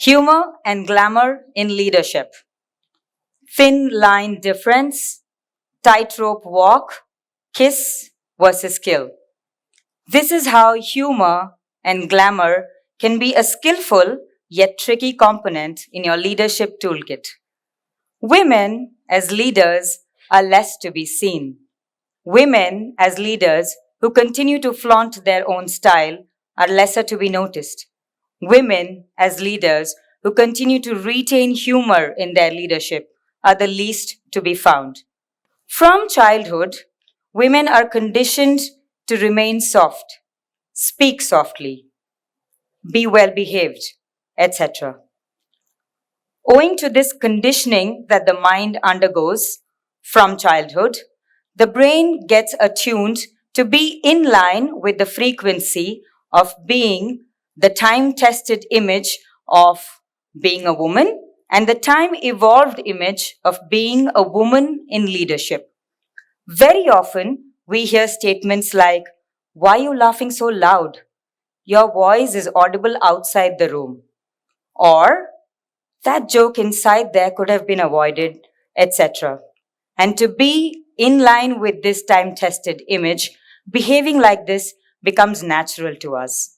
Humor and glamour in leadership. Thin line difference, tightrope walk, kiss versus kill. This is how humor and glamour can be a skillful yet tricky component in your leadership toolkit. Women as leaders are less to be seen. Women as leaders who continue to flaunt their own style are lesser to be noticed. Women as leaders who continue to retain humor in their leadership are the least to be found. From childhood, women are conditioned to remain soft, speak softly, be well behaved, etc. Owing to this conditioning that the mind undergoes from childhood, the brain gets attuned to be in line with the frequency of being the time tested image of being a woman and the time evolved image of being a woman in leadership. Very often, we hear statements like, "Why are you laughing so loud? Your voice is audible outside the room." Or, "That joke inside there could have been avoided," etc. And to be in line with this time tested image, behaving like this becomes natural to us.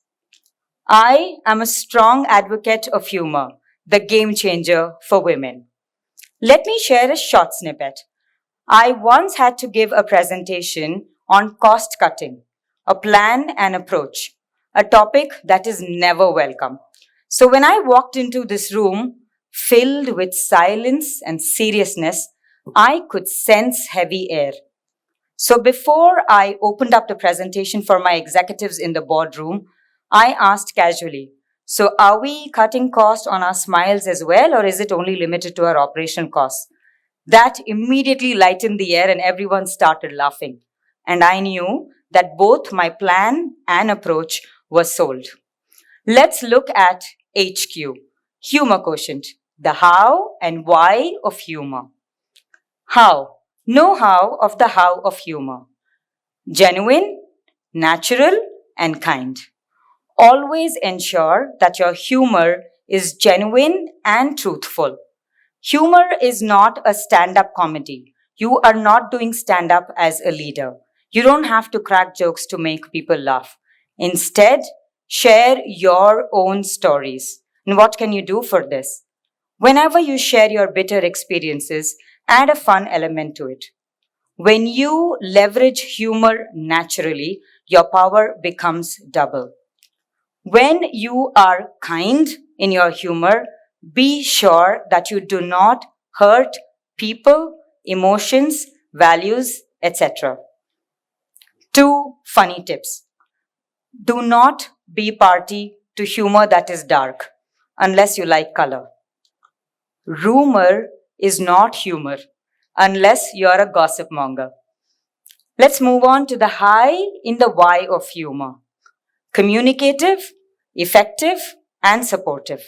I am a strong advocate of humor, the game changer for women. Let me share a short snippet. I once had to give a presentation on cost cutting, a plan and approach, a topic that is never welcome. So when I walked into this room filled with silence and seriousness, I could sense heavy air. So before I opened up the presentation for my executives in the boardroom, I asked casually, "So are we cutting cost on our smiles as well, or is it only limited to our operational costs?" That immediately lightened the air and everyone started laughing. And I knew that both my plan and approach were sold. Let's look at HQ, humor quotient, the how and why of humor. How? Know how of the how of humor. Genuine, natural, and kind. Always ensure that your humor is genuine and truthful. Humor is not a stand up comedy. You are not doing stand up as a leader. You don't have to crack jokes to make people laugh. Instead, share your own stories. And what can you do for this? Whenever you share your bitter experiences, add a fun element to it. When you leverage humor naturally, your power becomes double. When you are kind in your humor, be sure that you do not hurt people, emotions, values, etc. 2 funny tips. Do not be party to humor that is dark, unless you like color. Rumor is not humor, unless you're a gossip monger. Let's move on to the high in the why of humor. Communicative, effective, and supportive.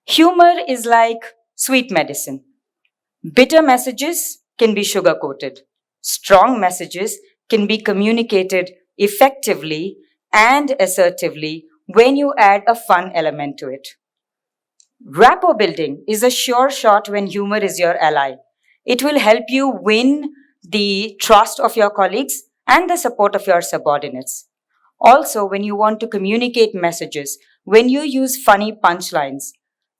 Humor is like sweet medicine. Bitter messages can be sugar coated. Strong messages can be communicated effectively and assertively when you add a fun element to it. Rapport building is a sure shot when humor is your ally. It will help you win the trust of your colleagues and the support of your subordinates. Also, when you want to communicate messages, when you use funny punchlines,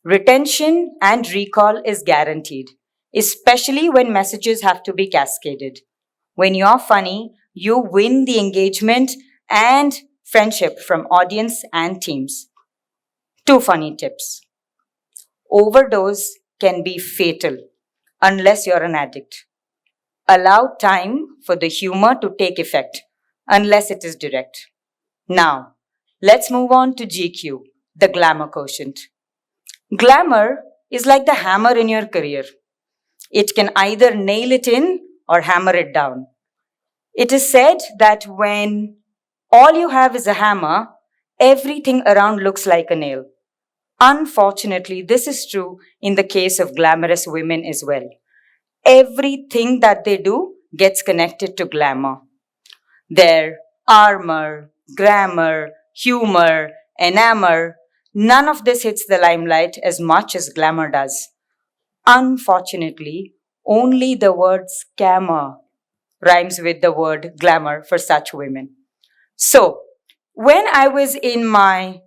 retention and recall is guaranteed, especially when messages have to be cascaded. When you're funny, you win the engagement and friendship from audience and teams. 2 funny tips. Overdose can be fatal unless you're an addict. Allow time for the humor to take effect unless it is direct. Now, let's move on to GQ, the glamour quotient. Glamour is like the hammer in your career. It can either nail it in or hammer it down. It is said that when all you have is a hammer, everything around looks like a nail. Unfortunately, this is true in the case of glamorous women as well. Everything that they do gets connected to glamour. Their armor, glamour, humor, enamor, None of this hits the limelight as much as glamour does. Unfortunately, only the word scammer rhymes with the word glamour for such women. So, when I was in my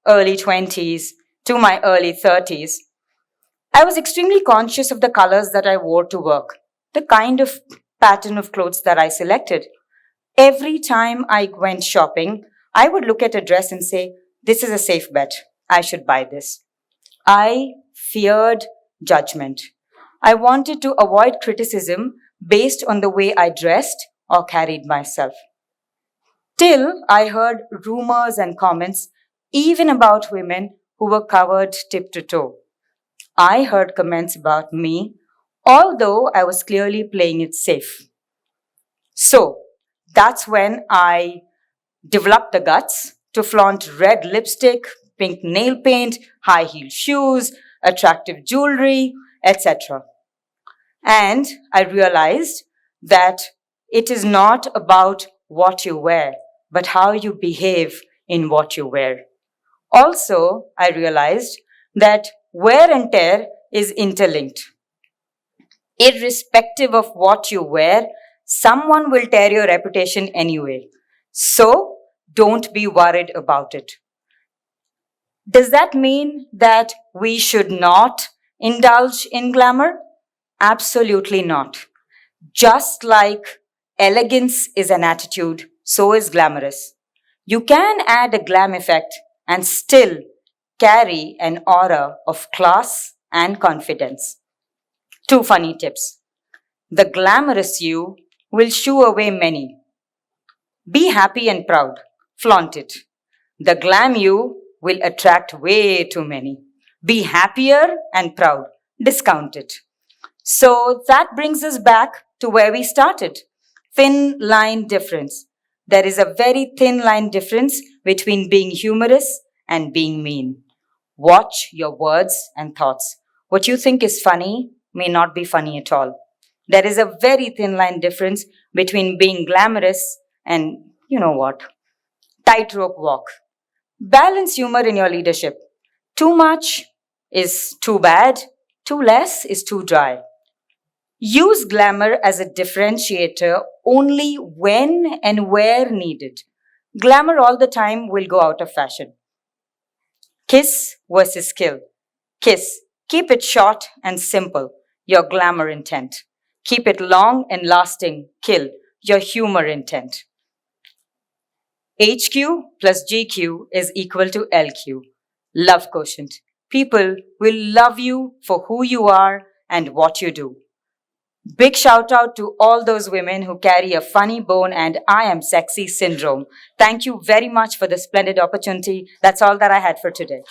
early 20s to my early 30s, I was extremely conscious of the colors that I wore to work, the kind of pattern of clothes that I selected. Every time I went shopping, I would look at a dress and say, this is a safe bet. I should buy this. I feared judgment. I wanted to avoid criticism based on the way I dressed or carried myself. Till I heard rumors and comments, even about women who were covered tip to toe. I heard comments about me, although I was clearly playing it safe. So that's when I developed the guts to flaunt red lipstick, pink nail paint, high heel shoes, attractive jewelry, etc. And I realized that it is not about what you wear, but how you behave in what you wear. Also, I realized that wear and tear is interlinked. Irrespective of what you wear, someone will tear your reputation anyway. So, don't be worried about it. Does that mean that we should not indulge in glamour? Absolutely not. Just like elegance is an attitude, so is glamorous. You can add a glam effect and still carry an aura of class and confidence. Two funny tips. The glamorous you will shoo away many. Be happy and proud. Flaunt it. The glam you will attract way too many. Be happier and proud. Discount it. So that brings us back to where we started. Thin line difference. There is a very thin line difference between being humorous and being mean. Watch your words and thoughts. What you think is funny may not be funny at all. There is a very thin line difference between being glamorous and, you know what, tightrope walk. Balance humor in your leadership. Too much is too bad, too less is too dry. Use glamour as a differentiator only when and where needed. Glamour all the time will go out of fashion. Kiss versus kill. Kiss. Keep it short and simple, your glamour intent. Keep it long and lasting, kill, your humor intent. HQ plus GQ is equal to LQ, love quotient. People will love you for who you are and what you do. Big shout out to all those women who carry a funny bone and I am sexy syndrome. Thank you very much for the splendid opportunity. That's all that I had for today.